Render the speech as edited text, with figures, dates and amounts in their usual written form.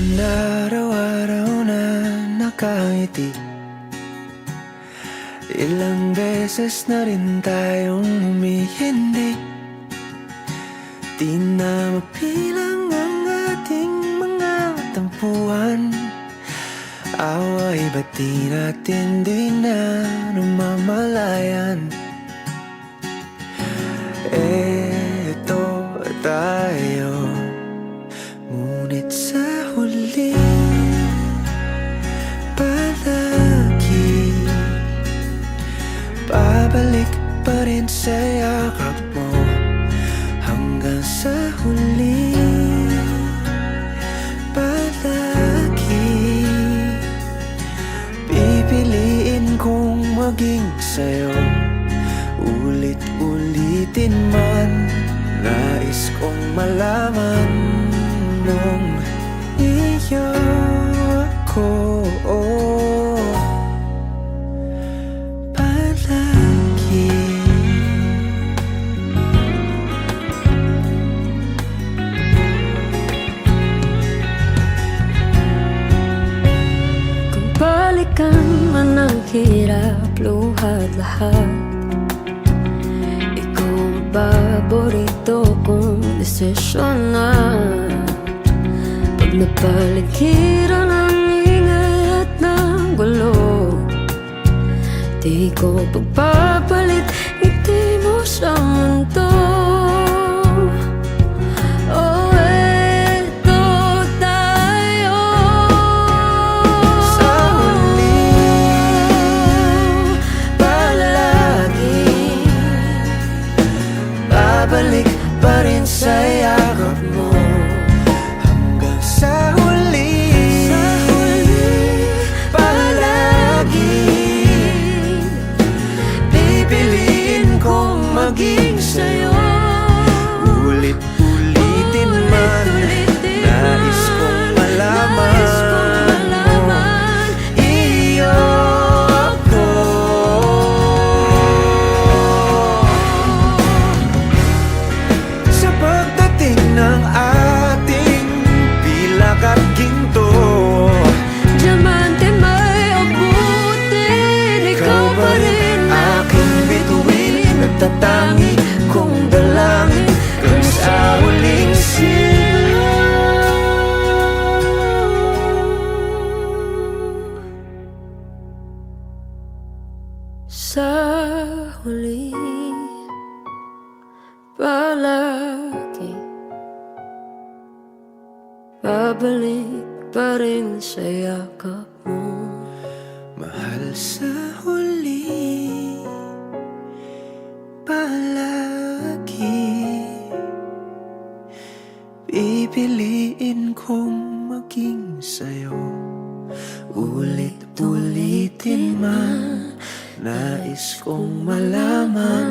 naman araw-araw na nakangiti. Ilang beses na rin tayong humihindi. Di na mapilang ang ating mga tampuhan. Away ba't di natin di na namamalayan? Eto tayo, ngunit sa huli palagi babalik pa rin sa yakap mo. Hanggang sa huli palagi pipiliin kong maging sa'yo. Ulit-ulitin man, nais kong malaman nung iyo ako palagi. Kung balikan man ang hirap, luha at lahat, paborito kong desisyon na. Pag napaligiran ang ingay at ng gulo, di ko pagpapalit ngiti mo sa mundo. Oh, eto tayo sa huli palagi babalik pa rin sa yakap mo. Hanggang sa huli palagi pipiliin kong maging sa'yo. Ulit-ulitin man, nais kong malaman iyo ako. Sa pagdating ng ating pilak at ginto, diamante may abutin, ikaw pa rin aking bituin. Nagtatangi kong dalangin kung sa huling sa huli palagi babalik pa rin sa yakap mo. mahal. Sa huli palagi pipiliin kong maging sa'yo. Ulit-ulitin man, nais kong malaman